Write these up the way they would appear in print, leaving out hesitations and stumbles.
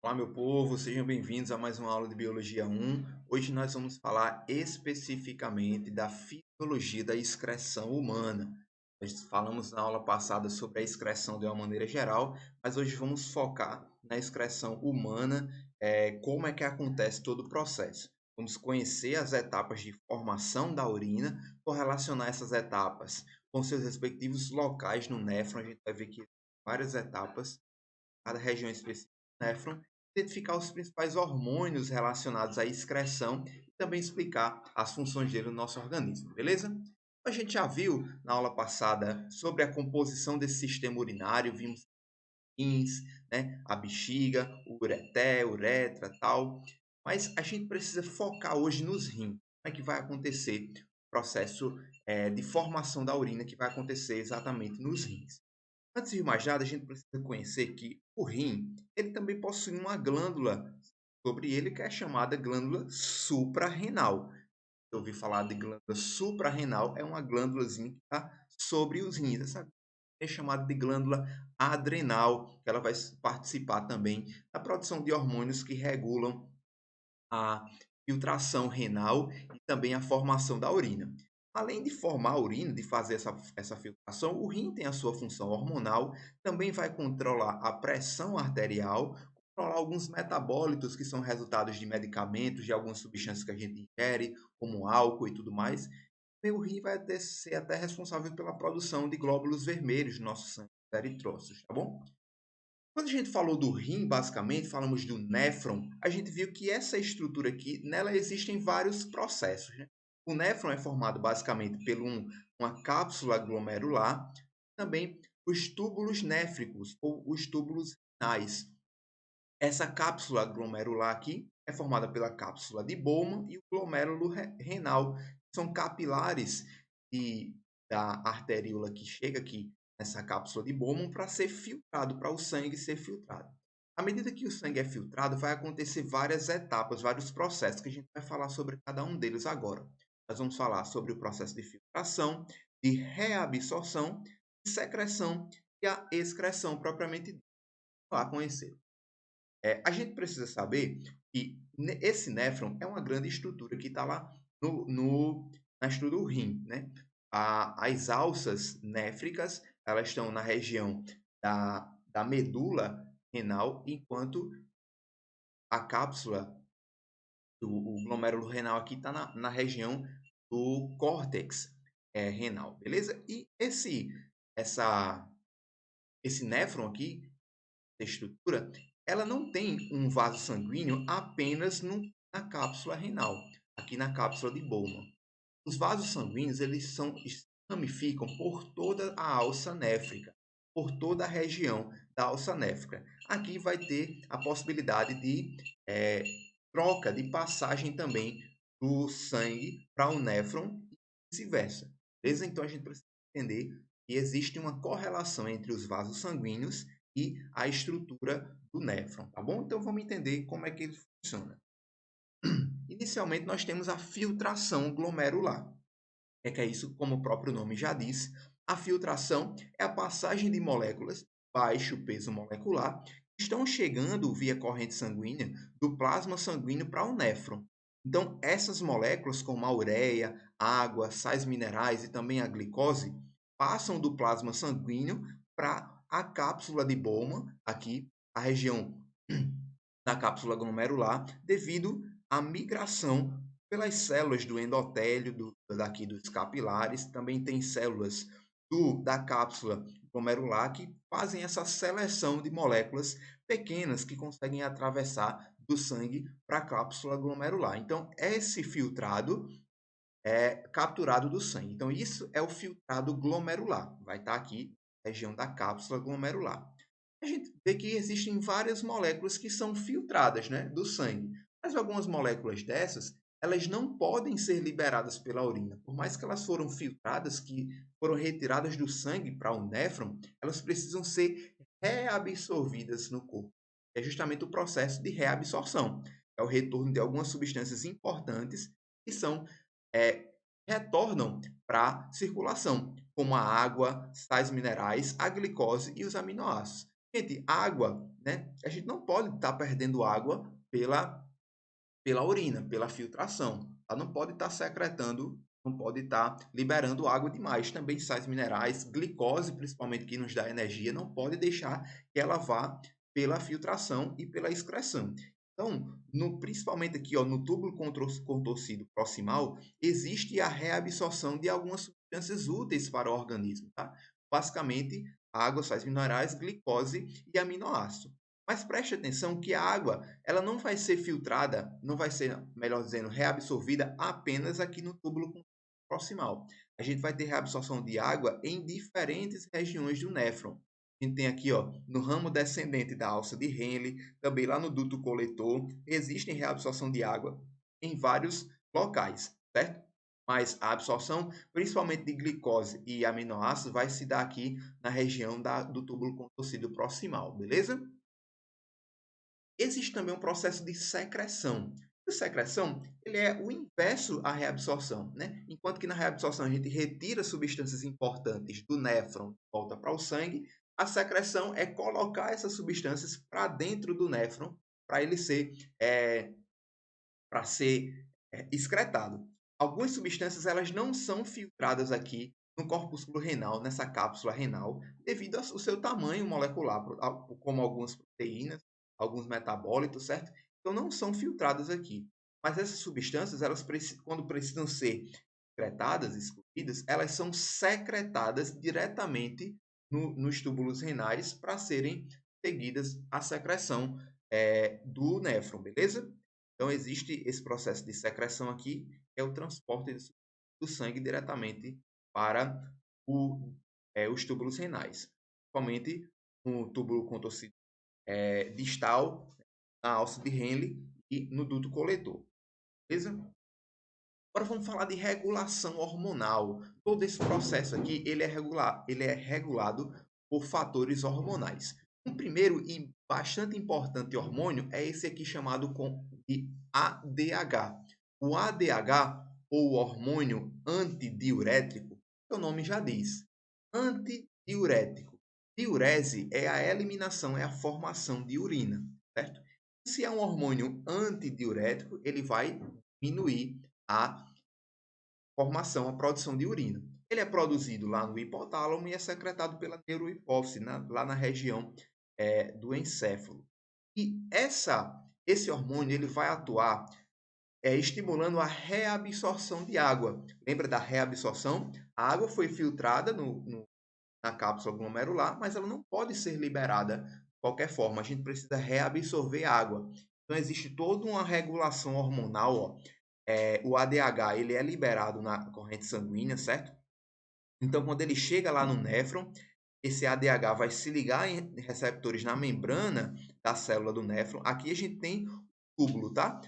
Olá, meu povo, sejam bem-vindos a mais uma aula de Biologia 1. Hoje nós vamos falar especificamente da fisiologia da excreção humana. Nós falamos na aula passada sobre a excreção de uma maneira geral, mas hoje vamos focar na excreção humana, como é que acontece todo o processo. Vamos conhecer as etapas de formação da urina, correlacionar essas etapas com seus respectivos locais no néfron. A gente vai ver que várias etapas, cada região específica do néfron, identificar os principais hormônios relacionados à excreção e também explicar as funções dele no nosso organismo, beleza? A gente já viu na aula passada sobre a composição desse sistema urinário, vimos rins, né, a bexiga, o ureter, uretra, tal, mas a gente precisa focar hoje nos rins. Como é que vai acontecer o processo de formação da urina que vai acontecer exatamente nos rins? Antes de mais nada, a gente precisa conhecer que o rim, ele também possui uma glândula sobre ele que é chamada glândula suprarrenal. Eu ouvi falar de glândula suprarrenal, é uma glândulazinha que está sobre os rins. Essa é chamada de glândula adrenal, que ela vai participar também da produção de hormônios que regulam a filtração renal e também a formação da urina. Além de formar a urina, de fazer essa filtração, o rim tem a sua função hormonal, também vai controlar a pressão arterial, controlar alguns metabólitos que são resultados de medicamentos, de algumas substâncias que a gente ingere, como álcool e tudo mais. E o rim vai ser até responsável pela produção de glóbulos vermelhos no nosso sangue, eritrócitos, tá bom? Quando a gente falou do rim, basicamente, falamos do néfron, a gente viu que essa estrutura aqui, nela existem vários processos, né? O néfron é formado basicamente por uma cápsula glomerular, também os túbulos néfricos, ou os túbulos renais. Essa cápsula glomerular aqui é formada pela cápsula de Bowman e o glomérulo renal. São capilares da arteríola que chega aqui nessa cápsula de Bowman para ser filtrado, para o sangue ser filtrado. À medida que o sangue é filtrado, vai acontecer várias etapas, vários processos, que a gente vai falar sobre cada um deles agora. Nós vamos falar sobre o processo de filtração, de reabsorção, de secreção e a excreção propriamente dita. Vamos lá conhecer. A gente precisa saber que esse néfron é uma grande estrutura que está lá na estrutura do rim, né? As alças néfricas, elas estão na região da medula renal, enquanto a cápsula, o glomérulo renal aqui está na região do córtex renal, beleza? E esse néfron aqui, essa estrutura, ela não tem um vaso sanguíneo apenas na cápsula renal, aqui na cápsula de Bowman. Os vasos sanguíneos eles ramificam por toda a alça néfrica, por toda a região da alça néfrica. Aqui vai ter a possibilidade de troca, de passagem também do sangue para o néfron e vice-versa. Beleza? Então a gente precisa entender que existe uma correlação entre os vasos sanguíneos e a estrutura do néfron, tá bom? Então vamos entender como é que ele funciona. Inicialmente nós temos a filtração glomerular. Que é isso? Como o próprio nome já diz, a filtração é a passagem de moléculas de baixo peso molecular que estão chegando via corrente sanguínea do plasma sanguíneo para o néfron. Então, essas moléculas, como a ureia, água, sais minerais e também a glicose, passam do plasma sanguíneo para a cápsula de Bowman, aqui, a região da cápsula glomerular, devido à migração pelas células do endotélio, daqui dos capilares, também tem células da cápsula glomerular que fazem essa seleção de moléculas pequenas que conseguem atravessar do sangue para a cápsula glomerular. Então, esse filtrado é capturado do sangue. Então, isso é o filtrado glomerular. Vai estar aqui, região da cápsula glomerular. A gente vê que existem várias moléculas que são filtradas, né, do sangue. Mas algumas moléculas dessas, elas não podem ser liberadas pela urina. Por mais que elas foram filtradas, que foram retiradas do sangue para o néfron, elas precisam ser reabsorvidas no corpo. É justamente o processo de reabsorção. É o retorno de algumas substâncias importantes que é, retornam para a circulação, como a água, sais minerais, a glicose e os aminoácidos. Gente, água, né? A gente não pode estar perdendo água pela urina, pela filtração. Ela não pode estar secretando, não pode estar liberando água demais. Também sais minerais, glicose, principalmente que nos dá energia, não pode deixar que ela vá pela filtração e pela excreção. Então, principalmente aqui, ó, no túbulo contorcido proximal, existe a reabsorção de algumas substâncias úteis para o organismo, tá? Basicamente, água, sais minerais, glicose e aminoácido. Mas preste atenção que a água, ela não vai ser filtrada, não vai ser, melhor dizendo, reabsorvida apenas aqui no túbulo proximal. A gente vai ter reabsorção de água em diferentes regiões do néfron. A gente tem aqui, ó, no ramo descendente da alça de Henle, também lá no duto coletor, existe reabsorção de água em vários locais, certo? Mas a absorção, principalmente de glicose e aminoácidos, vai se dar aqui na região do túbulo contorcido proximal, beleza? Existe também um processo de secreção. A secreção ele é o inverso à reabsorção, né? Enquanto que na reabsorção a gente retira substâncias importantes do néfron e volta para o sangue, a secreção é colocar essas substâncias para dentro do néfron para ele ser, excretado. Algumas substâncias elas não são filtradas aqui no corpúsculo renal, nessa cápsula renal, devido ao seu tamanho molecular, como algumas proteínas, alguns metabólitos, certo? Então não são filtradas aqui. Mas essas substâncias, elas quando precisam ser excretadas, excluídas, elas são secretadas diretamente nos túbulos renais para serem seguidas à secreção do néfron, beleza? Então, existe esse processo de secreção aqui, que é o transporte do sangue diretamente para os túbulos renais, principalmente no túbulo contorcido distal, na alça de Henle e no duto coletor. Beleza? Agora vamos falar de regulação hormonal. Todo esse processo aqui ele é regulado por fatores hormonais. Um primeiro e bastante importante hormônio é esse aqui chamado de ADH. O ADH, ou hormônio antidiurético, o nome já diz, antidiurético. Diurese é a eliminação, é a formação de urina, certo? Se é um hormônio antidiurético, ele vai diminuir a formação, a produção de urina. Ele é produzido lá no hipotálamo e é secretado pela neurohipófise, lá na região do encéfalo. E esse hormônio ele vai atuar estimulando a reabsorção de água. Lembra da reabsorção? A água foi filtrada na cápsula glomerular, mas ela não pode ser liberada de qualquer forma. A gente precisa reabsorver água. Então, existe toda uma regulação hormonal, ó, o ADH ele é liberado na corrente sanguínea, certo? Então, quando ele chega lá no néfron, esse ADH vai se ligar em receptores na membrana da célula do néfron. Aqui a gente tem túbulo, tá?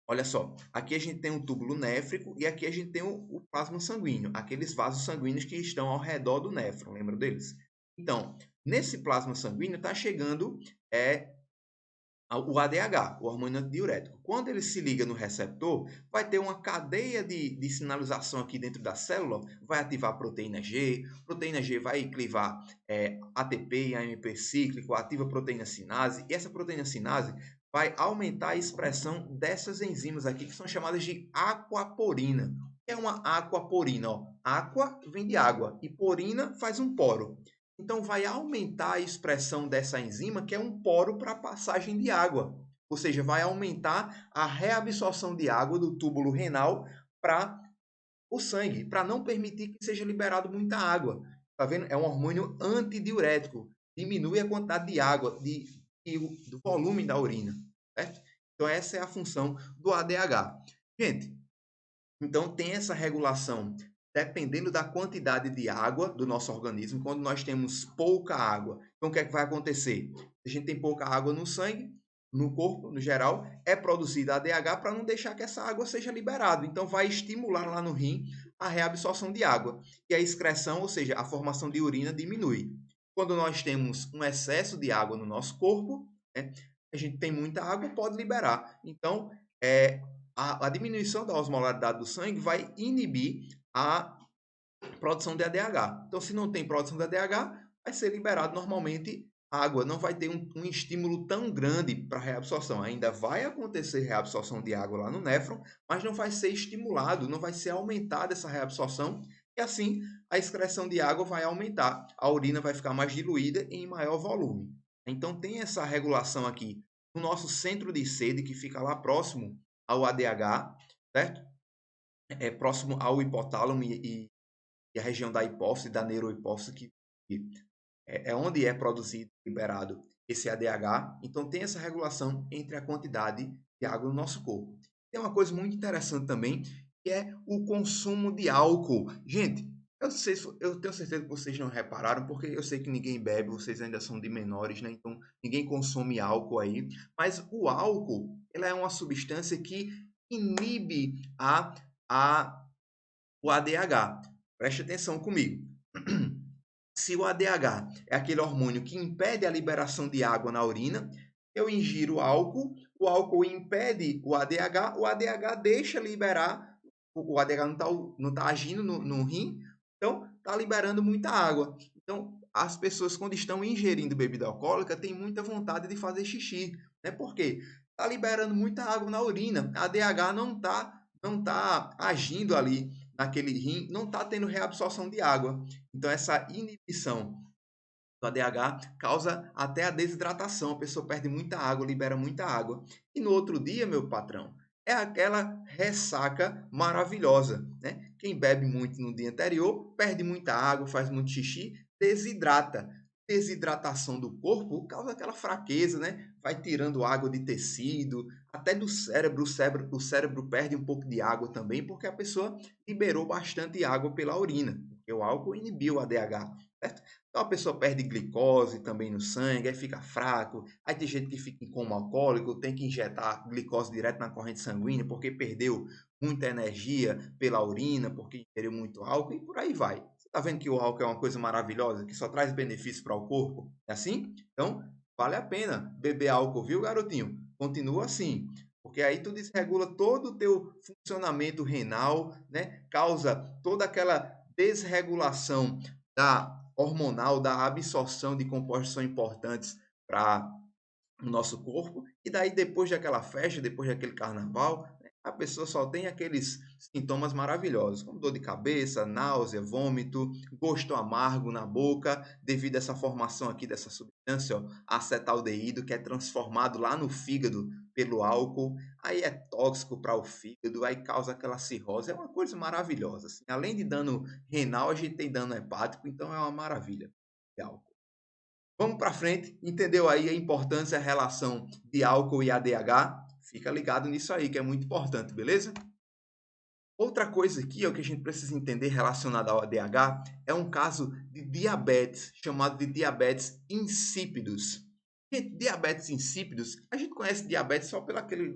Olha só, aqui a gente tem um túbulo néfrico e aqui a gente tem o plasma sanguíneo, aqueles vasos sanguíneos que estão ao redor do néfron, lembra deles? Então, nesse plasma sanguíneo está chegando o ADH, o hormônio antidiurético. Quando ele se liga no receptor, vai ter uma cadeia de sinalização aqui dentro da célula, vai ativar a proteína G vai clivar ATP e AMP cíclico, ativa a proteína sinase, e essa proteína sinase vai aumentar a expressão dessas enzimas aqui, que são chamadas de aquaporina. O que é uma aquaporina? Ó, aqua vem de água e porina faz um poro. Então, vai aumentar a expressão dessa enzima, que é um poro para a passagem de água. Ou seja, vai aumentar a reabsorção de água do túbulo renal para o sangue, para não permitir que seja liberado muita água. Tá vendo? É um hormônio antidiurético. Diminui a quantidade de água, do volume da urina. Certo? Então, essa é a função do ADH. Gente, então tem essa regulação dependendo da quantidade de água do nosso organismo. Quando nós temos pouca água, então o que é que vai acontecer? Se a gente tem pouca água no sangue, no corpo, no geral, é produzida ADH para não deixar que essa água seja liberada. Então, vai estimular lá no rim a reabsorção de água. E a excreção, ou seja, a formação de urina diminui. Quando nós temos um excesso de água no nosso corpo, né, a gente tem muita água, pode liberar. Então, a diminuição da osmolaridade do sangue vai inibir a produção de ADH. Então, se não tem produção de ADH, vai ser liberado normalmente água, não vai ter um estímulo tão grande para a reabsorção. Ainda vai acontecer reabsorção de água lá no néfron, mas não vai ser estimulado, não vai ser aumentada essa reabsorção, e assim a excreção de água vai aumentar, a urina vai ficar mais diluída e em maior volume. Então tem essa regulação aqui no nosso centro de sede, que fica lá próximo ao ADH, certo? É próximo ao hipotálamo e a região da hipófise, da neurohipófise, que é onde é produzido, liberado esse ADH. Então, tem essa regulação entre a quantidade de água no nosso corpo. Tem uma coisa muito interessante também, que é o consumo de álcool. Gente, eu tenho certeza que vocês não repararam, porque eu sei que ninguém bebe, vocês ainda são de menores, né? Então, ninguém consome álcool aí. Mas o álcool, ela é uma substância que inibe o ADH. Preste atenção comigo. Se o ADH é aquele hormônio que impede a liberação de água na urina, eu ingiro álcool, o álcool impede o ADH deixa liberar, o ADH não tá agindo no rim, então está liberando muita água. Então, as pessoas, quando estão ingerindo bebida alcoólica, têm muita vontade de fazer xixi. Né? Por quê? Está liberando muita água na urina, a ADH não tá agindo ali naquele rim, não está tendo reabsorção de água. Então, essa inibição do ADH causa até a desidratação. A pessoa perde muita água, libera muita água. E no outro dia, meu patrão, é aquela ressaca maravilhosa. Né? Quem bebe muito no dia anterior, perde muita água, faz muito xixi, desidrata. Desidratação do corpo causa aquela fraqueza, né? Vai tirando água de tecido, até do cérebro. O cérebro perde um pouco de água também, porque a pessoa liberou bastante água pela urina, porque o álcool inibiu o ADH, certo? Então a pessoa perde glicose também no sangue, aí fica fraco. Aí tem gente que fica em coma alcoólico, tem que injetar glicose direto na corrente sanguínea porque perdeu muita energia pela urina, porque ingeriu muito álcool e por aí vai. Você está vendo que o álcool é uma coisa maravilhosa, que só traz benefícios para o corpo? É assim? Então vale a pena beber álcool, viu, garotinho? Continua assim. Porque aí tu desregula todo o teu funcionamento renal, né? Causa toda aquela desregulação da hormonal, da absorção de compostos que são importantes para o nosso corpo. E daí, depois daquela festa, depois daquele carnaval, né, a pessoa só tem aqueles sintomas maravilhosos, como dor de cabeça, náusea, vômito, gosto amargo na boca, devido a essa formação aqui dessa substância, ó, acetaldeído, que é transformado lá no fígado pelo álcool. Aí é tóxico para o fígado, aí causa aquela cirrose. É uma coisa maravilhosa. Assim. Além de dano renal, a gente tem dano hepático, então é uma maravilha. De álcool. Vamos para frente, entendeu aí a importância, a relação de álcool e ADH? Fica ligado nisso aí, que é muito importante, beleza? Outra coisa aqui, ó, que a gente precisa entender relacionada ao ADH é um caso de diabetes, chamado de diabetes insípidos. Gente, diabetes insípidos, a gente conhece diabetes só pelo aquele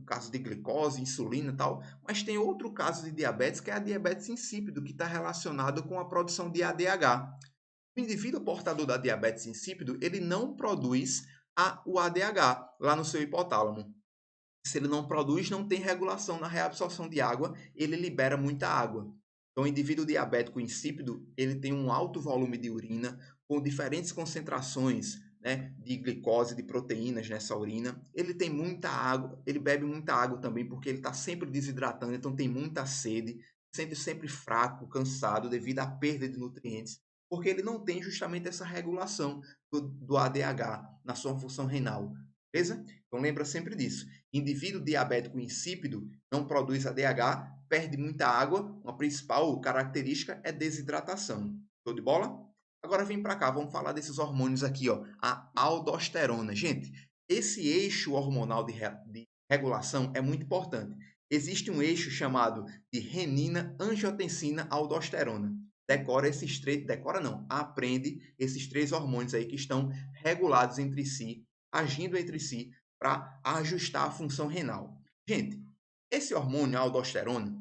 caso de glicose, insulina e tal, mas tem outro caso de diabetes que é a diabetes insípido, que está relacionado com a produção de ADH. O indivíduo portador da diabetes insípido, ele não produz o ADH lá no seu hipotálamo. Se ele não produz, não tem regulação na reabsorção de água, ele libera muita água. Então, o indivíduo diabético insípido, ele tem um alto volume de urina, com diferentes concentrações, né, de glicose, de proteínas nessa urina. Ele tem muita água, ele bebe muita água também, porque ele está sempre desidratando, então tem muita sede, sente sempre fraco, cansado, devido à perda de nutrientes, porque ele não tem justamente essa regulação do ADH na sua função renal. Beleza? Então lembra sempre disso. Indivíduo diabético insípido não produz ADH, perde muita água, uma principal característica é desidratação. Show de bola? Agora vem para cá, vamos falar desses hormônios aqui, ó, a aldosterona. Gente, esse eixo hormonal de regulação é muito importante. Existe um eixo chamado de renina, angiotensina, aldosterona. Decora esses três, decora não, aprende esses três hormônios aí que estão regulados entre si, agindo entre si para ajustar a função renal. Gente, esse hormônio, a aldosterona,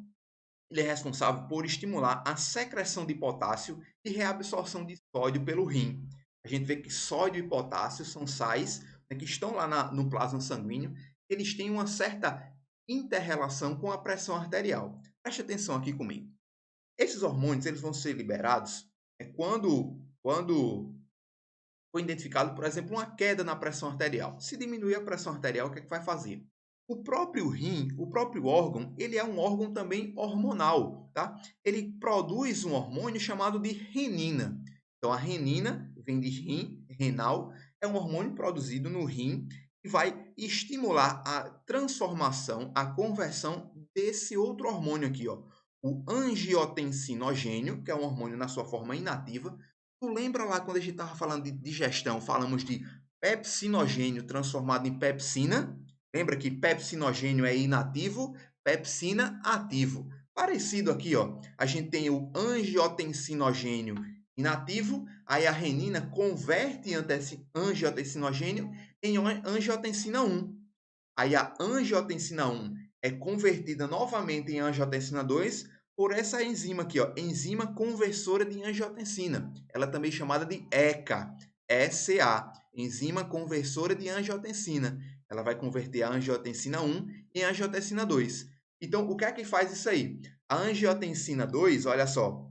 ele é responsável por estimular a secreção de potássio e reabsorção de sódio pelo rim. A gente vê que sódio e potássio são sais, né, que estão lá no plasma sanguíneo, eles têm uma certa interrelação com a pressão arterial. Preste atenção aqui comigo. Esses hormônios eles vão ser liberados quando quando foi identificado, por exemplo, uma queda na pressão arterial. Se diminuir a pressão arterial, o que é que vai fazer? O próprio rim, o próprio órgão, ele é um órgão também hormonal, tá? Ele produz um hormônio chamado de renina. Então, a renina vem de rim, renal, é um hormônio produzido no rim que vai estimular a transformação, a conversão desse outro hormônio aqui, ó, o angiotensinogênio, que é um hormônio na sua forma inativa. Tu lembra lá quando a gente estava falando de digestão, falamos de pepsinogênio transformado em pepsina? Lembra que pepsinogênio é inativo, pepsina ativo. Parecido aqui, ó, a gente tem o angiotensinogênio inativo, aí a renina converte angiotensinogênio em angiotensina 1. Aí a angiotensina 1 é convertida novamente em angiotensina 2 por essa enzima aqui, ó, enzima conversora de angiotensina. Ela também é chamada de ECA, ECA, enzima conversora de angiotensina. Ela vai converter a angiotensina 1 em angiotensina 2. Então, o que é que faz isso aí? A angiotensina 2, olha só,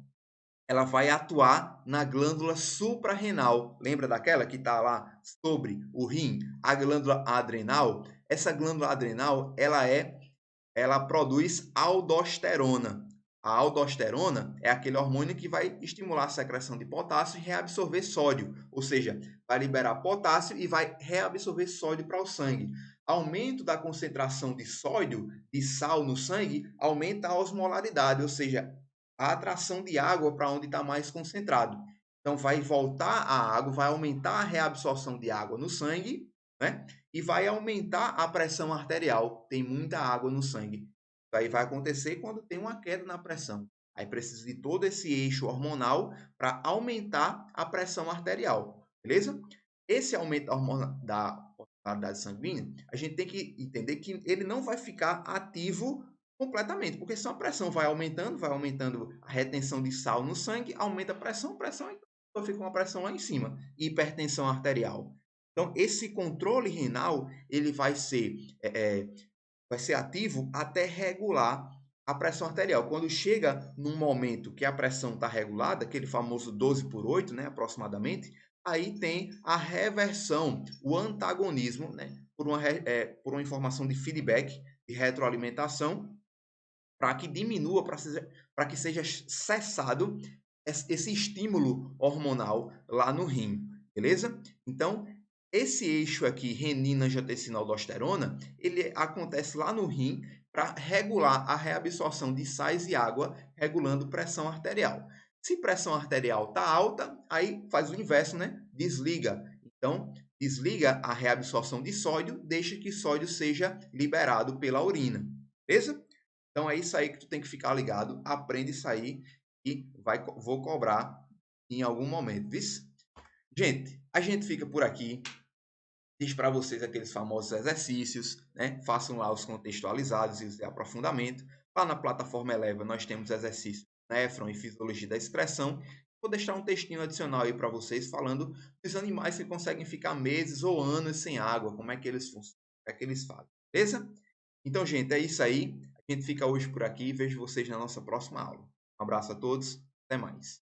ela vai atuar na glândula suprarrenal. Lembra daquela que está lá sobre o rim, a glândula adrenal? Essa glândula adrenal, ela produz aldosterona. A aldosterona é aquele hormônio que vai estimular a secreção de potássio e reabsorver sódio, ou seja, vai liberar potássio e vai reabsorver sódio para o sangue. Aumento da concentração de sódio, de sal no sangue, aumenta a osmolaridade, ou seja, a atração de água para onde está mais concentrado. Então, vai voltar a água, vai aumentar a reabsorção de água no sangue, né? E vai aumentar a pressão arterial. Tem muita água no sangue. Isso aí vai acontecer quando tem uma queda na pressão. Aí precisa de todo esse eixo hormonal para aumentar a pressão arterial, beleza? Esse aumento da osmolaridade sanguínea, a gente tem que entender que ele não vai ficar ativo completamente, porque se a pressão vai aumentando a retenção de sal no sangue, aumenta a pressão, então fica uma pressão lá em cima, hipertensão arterial. Então, esse controle renal, ele vai ser ativo até regular a pressão arterial. Quando chega num momento que a pressão está regulada, aquele famoso 12/8, né, aproximadamente, aí tem a reversão, o antagonismo, né, por uma informação de feedback, de retroalimentação, para que diminua, para que seja cessado esse estímulo hormonal lá no rim, beleza? Então, esse eixo aqui, renina, angiotensina, aldosterona, ele acontece lá no rim para regular a reabsorção de sais e água, regulando pressão arterial. Se pressão arterial está alta, aí faz o inverso, né? Desliga. Então, desliga a reabsorção de sódio, deixa que sódio seja liberado pela urina, beleza? Então é isso aí que tu tem que ficar ligado, aprende isso aí e vou cobrar em algum momento, viu? Gente, a gente fica por aqui. Diz para vocês aqueles famosos exercícios, né? Façam lá os contextualizados e os de aprofundamento. Lá na plataforma Eleva nós temos exercícios nefron e fisiologia da excreção. Vou deixar um textinho adicional aí para vocês falando dos animais que conseguem ficar meses ou anos sem água, como é que eles funcionam, o que é que eles fazem, beleza? Então, gente, é isso aí. A gente fica hoje por aqui e vejo vocês na nossa próxima aula. Um abraço a todos, até mais.